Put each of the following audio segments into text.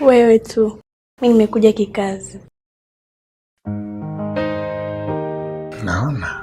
Wewe tu. Mimi nimekuja kikazi. Naona.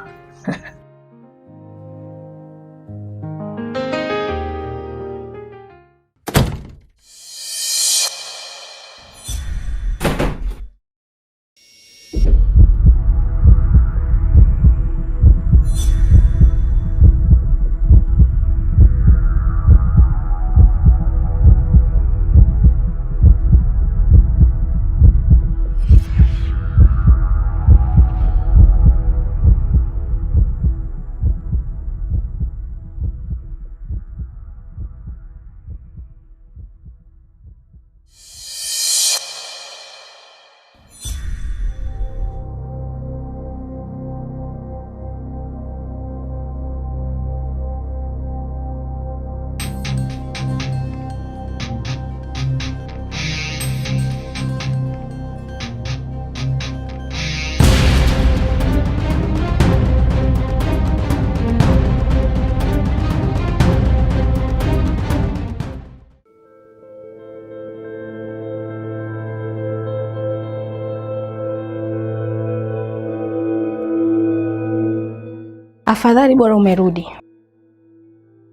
Afadhali bora umerudi.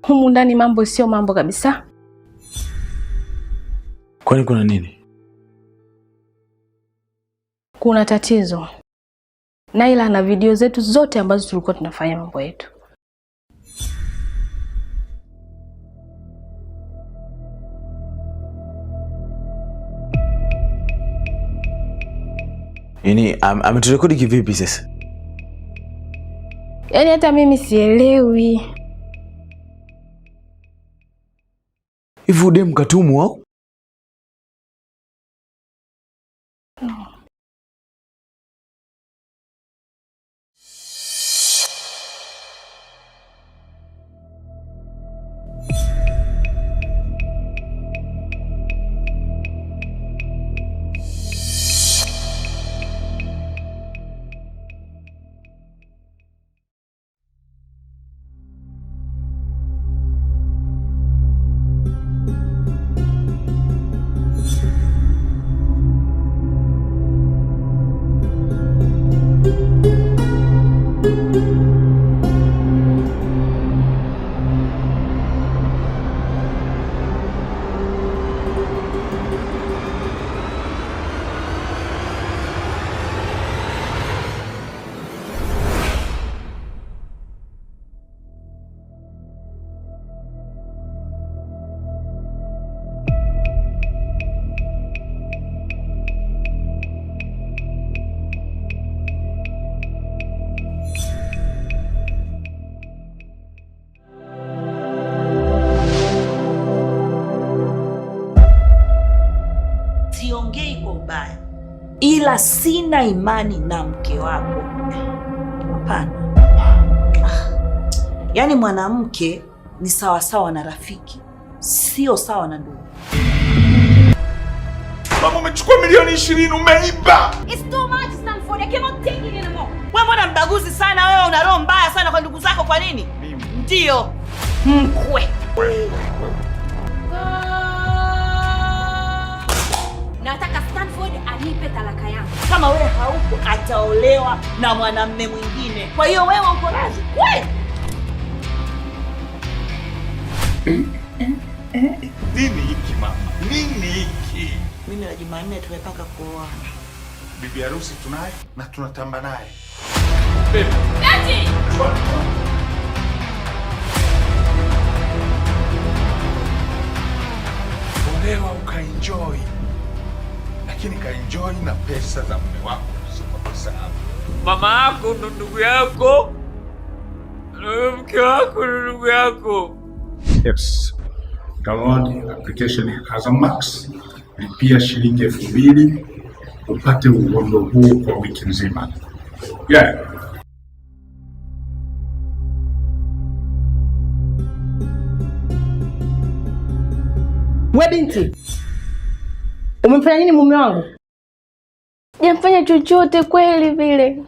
Humu ndani mambo sio mambo kabisa. Kwani kuna nini? Kuna tatizo. Naila ana video zetu zote ambazo tulikuwa tunafanya mambo yetu. Yaani ameturekodi kivipi sasa? Yaani hata mimi sielewi. Hivi udem katumu au? Ila sina imani na mke wako. Hapana. Yaani mwanamke ni sawa sawa na rafiki, sio sawa na ndugu. Mama, umechukua milioni 20 umeiba. It's too much, Stanford. I cannot take it anymore. Wewe mbona mbaguzi sana wewe, una roho mbaya sana kwa ndugu zako kwa nini? Mimi. Ndio. Mkwe. Nataka Stanford anipe talaka yangu. Kama wewe hauko ataolewa na mwanamume mwingine. Kwa hiyo wewe uko radhi? Wewe. Nini hiki mama? Nini hiki? Mimi na Jumanne tumepanga kuoana. Bibi harusi tunaye na tunatamba naye. Eti! Olewa ukaenjoy. Lakini kaenjoy na pesa za mume wako, sio pesa yako. Mama yako ndo ndugu yako, mke wako ndo ndugu yako. Yes. Download application ya Azam Max, lipia shilingi 2000 upate uhondo huu kwa wiki nzima. Yeah. We binti, umemfanya nini mume wangu? Sijamfanya chochote kweli vile.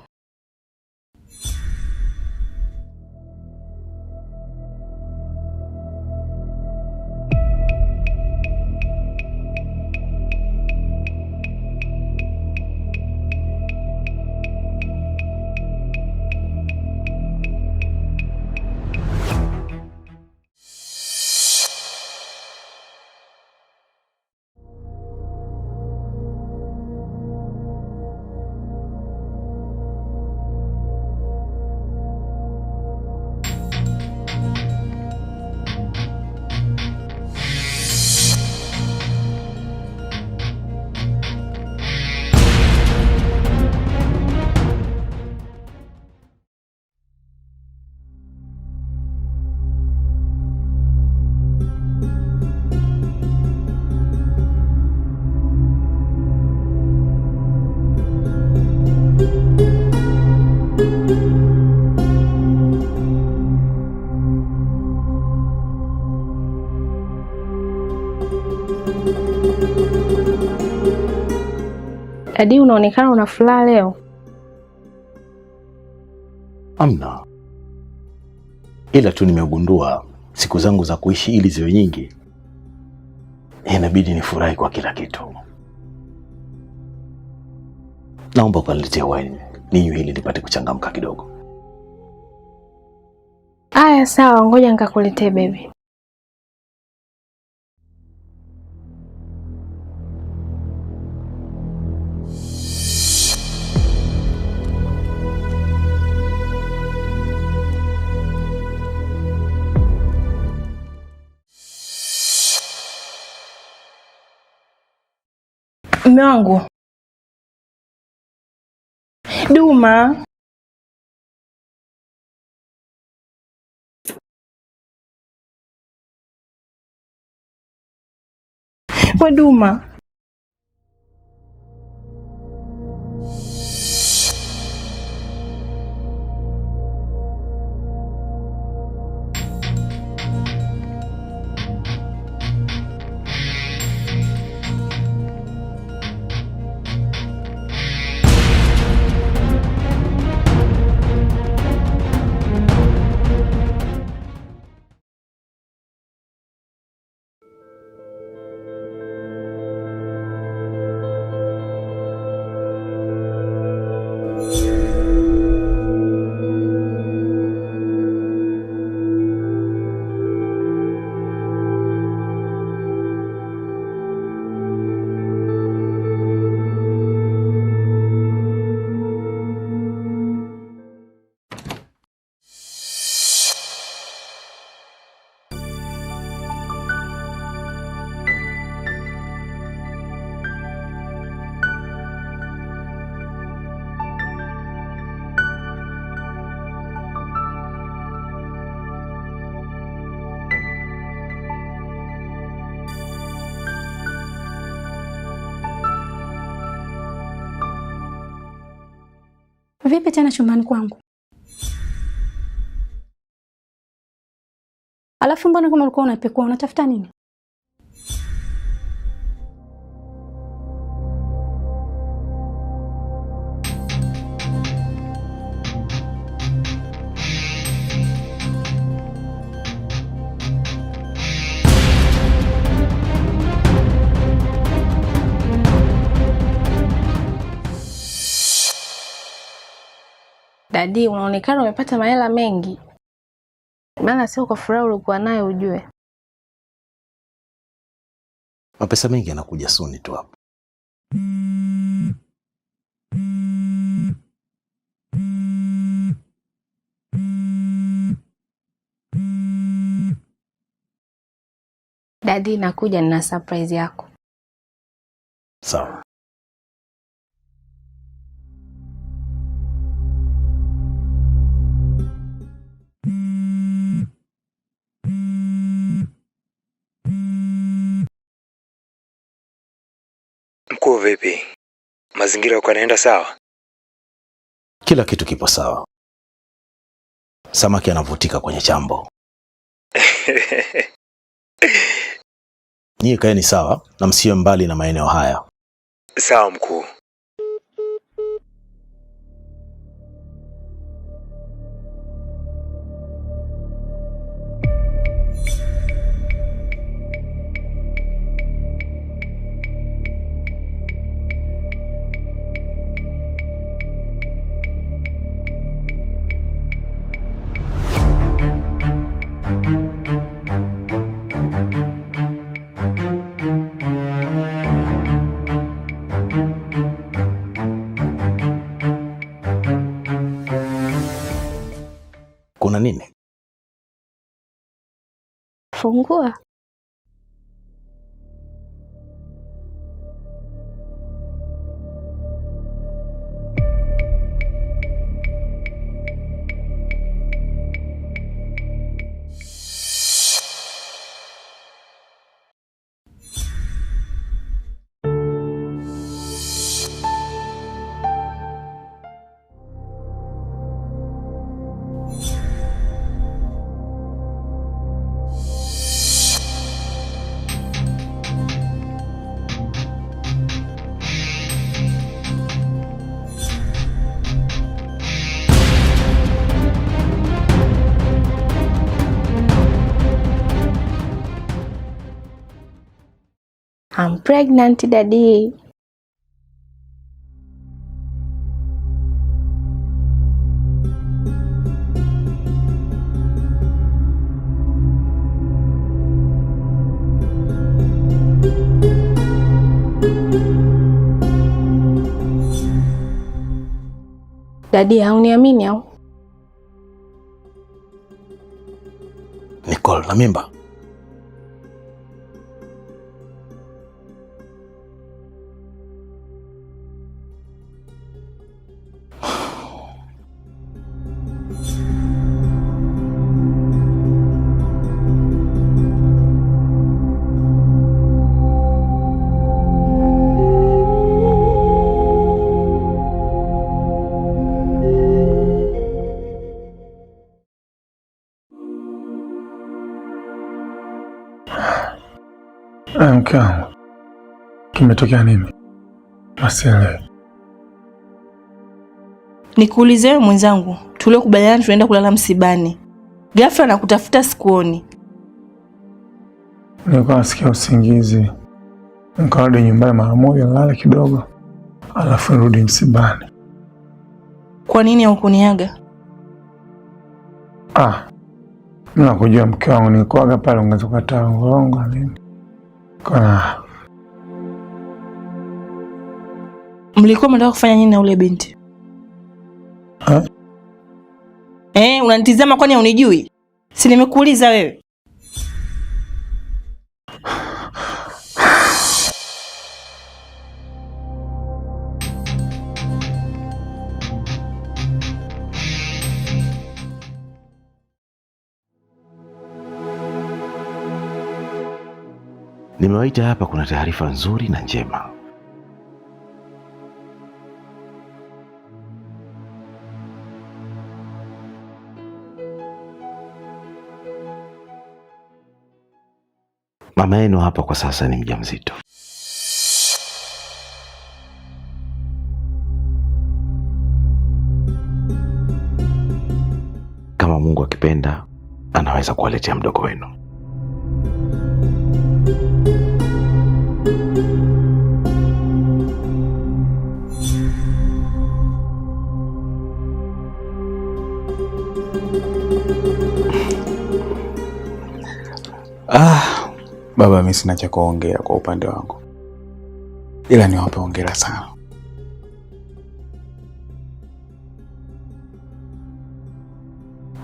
Dadi, unaonekana una furaha leo. Amna. Ila tu nimegundua siku zangu za kuishi ili ziwe nyingi, inabidi nifurahi kwa kila kitu. Naomba ukaniletee wine ninywe hili nipate kuchangamka kidogo. Aya, sawa, ngoja nikakuletee baby. Mume wangu Duma, we Duma, vipi tena chumbani kwangu? Alafu mbona kama ulikuwa unapekua, unatafuta nini? Dadi, unaonekana umepata mahela mengi. Maana sio kwa furaha ulikuwa nayo ujue. Mapesa mengi yanakuja suni tu hapo. Dadi, nakuja nina surprise yako. Sawa. Mkuu, vipi? Mazingira yako yanaenda sawa? Kila kitu kipo sawa. Samaki anavutika kwenye chambo. Nyie kaeni sawa na msiwe mbali na maeneo haya. Sawa mkuu. Kuna nini? Fungua. I'm pregnant, Daddy. Daddy, hauniamini au? Nicole na mimba? Mke wangu, kimetokea nini? Masele. Nikuulize wewe mwenzangu, tuliokubaliana tunaenda kulala msibani. Ghafla na kutafuta sikuoni. Nilikuwa nasikia usingizi. Nikarudi nyumbani mara moja nilale kidogo. Alafu nirudi msibani. Kwa nini hukuniaga? Mimi nakujua mke wangu, nilikuaga pale ungeweza kukataa ngorongo nini. Mlikuwa mnataka kufanya nini na ule binti? Unanitizama kwani unijui? Si nimekuuliza wewe. Nimewaita hapa, kuna taarifa nzuri na njema. Mama yenu hapa kwa sasa ni mjamzito. Kama Mungu akipenda, anaweza kuwaletea mdogo wenu. Baba, mimi sina cha kuongea kwa upande wangu, ila niwape hongera sana.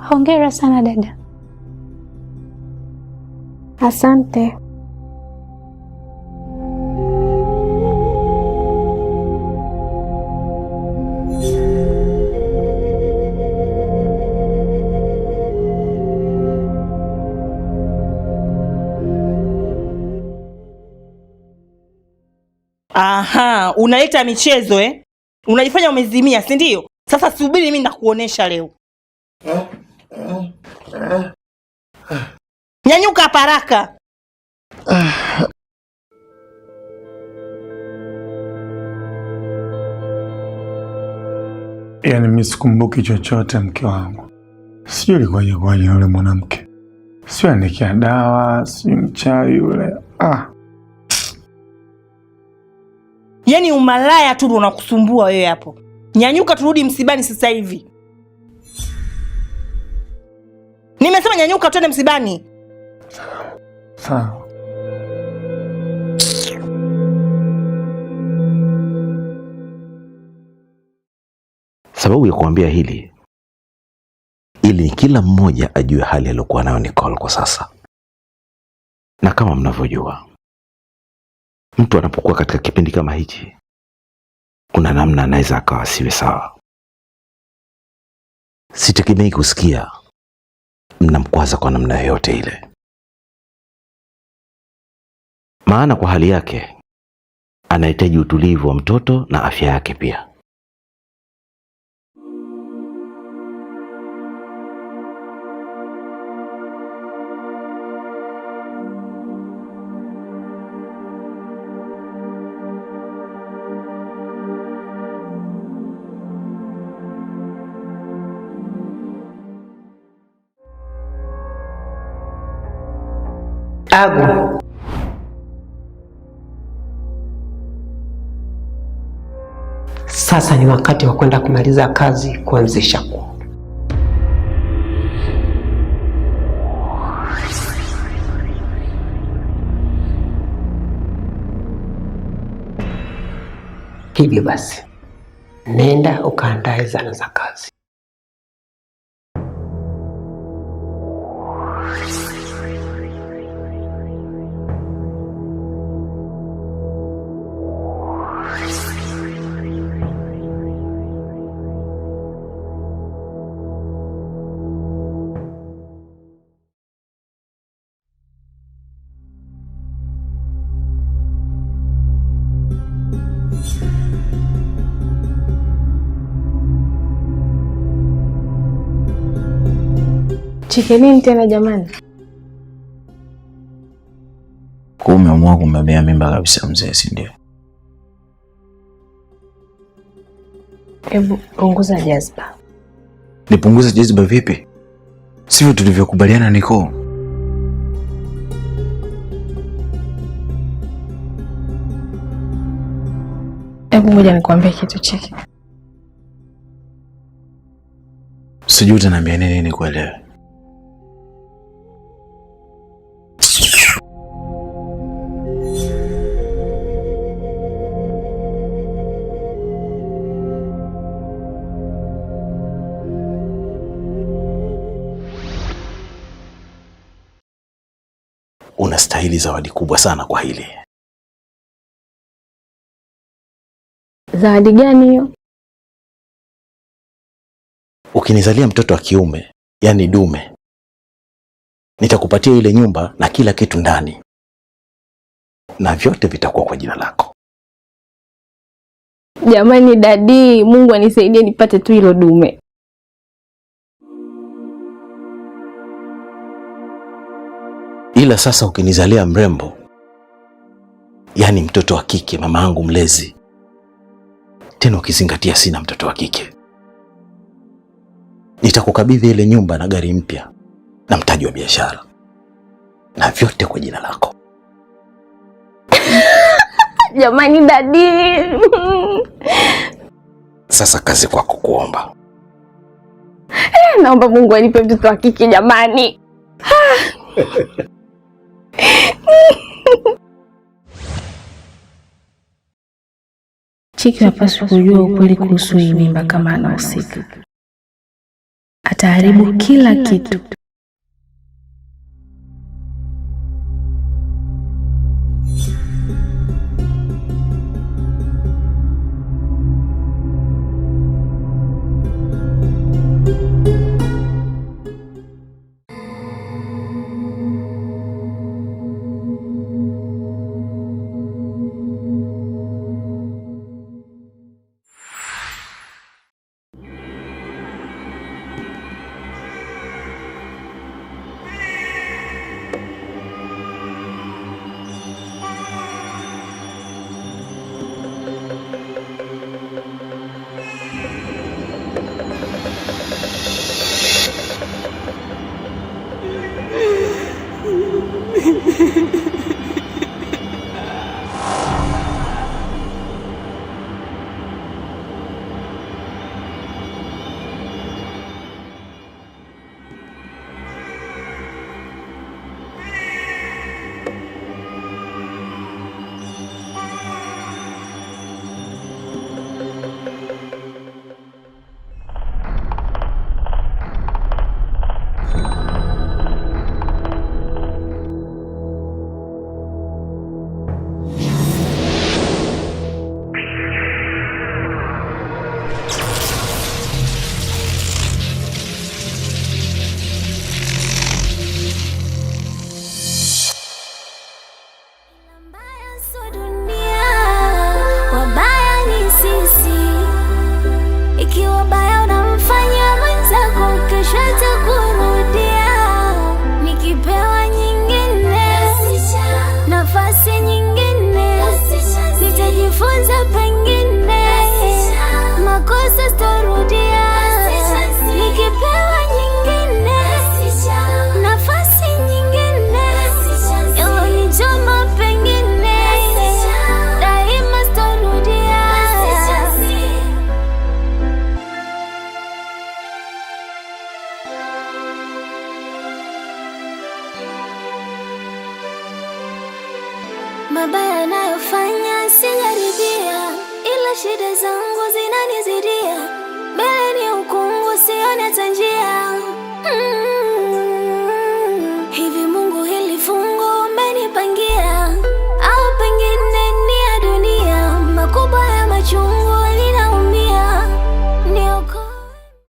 Hongera sana dada. Asante. Aha, unaleta michezo Unajifanya umezimia, si ndio? Sasa subiri mimi nakuonesha leo. Nyanyuka paraka. Yaani mimi sikumbuki chochote mke wangu. Sijui ilikuwaje kwa yule mwanamke. Sio andikia dawa, si mchawi yule. Yaani umalaya tu unakusumbua wewe hapo. Nyanyuka turudi msibani sasa hivi. Nimesema nyanyuka twende msibani. Sawa. Sababu ya kuambia hili, ili kila mmoja ajue hali aliyokuwa nayo Nicole kwa sasa. Na kama mnavyojua, mtu anapokuwa katika kipindi kama hichi, kuna namna anaweza akawa siwe sawa. Sitegemei kusikia mnamkwaza kwa namna yoyote ile, maana kwa hali yake anahitaji utulivu wa mtoto na afya yake pia. Agu, Sasa ni wakati wa kwenda kumaliza kazi, kuanzisha kwao. Hivyo basi, nenda ukaandae zana za kazi. Chike nini tena jamani? Umeamua kumbebea mimba kabisa mzee, si ndio? Hebu punguza jazba. Nipunguze jazba vipi? Sivyo tulivyokubaliana niko. Hebu ngoja nikwambie kitu Chike. Sijui utaniambia nini nikuelewe. Unastahili zawadi kubwa sana kwa hili. Zawadi gani hiyo? Ukinizalia mtoto wa kiume, yani dume, nitakupatia ile nyumba na kila kitu ndani, na vyote vitakuwa kwa jina lako. Jamani dadi, Mungu anisaidie nipate tu hilo dume. Ila sasa ukinizalia mrembo, yani mtoto wa kike, mama yangu mlezi, tena ukizingatia sina mtoto wa kike, nitakukabidhi ile nyumba na gari mpya na mtaji wa biashara, na vyote kwa jina lako. Jamani dadi. Sasa kazi kwako kuomba. Naomba Mungu anipe mtoto wa kike jamani. Chiki hapaswi kujua ukweli kuhusu hii mimba kama anahusika. Ataharibu kila kitu. Mabaya nayofanya sijaridhia, ila shida zangu zinanizidia. Mbele ni ukungu, sione hata njia.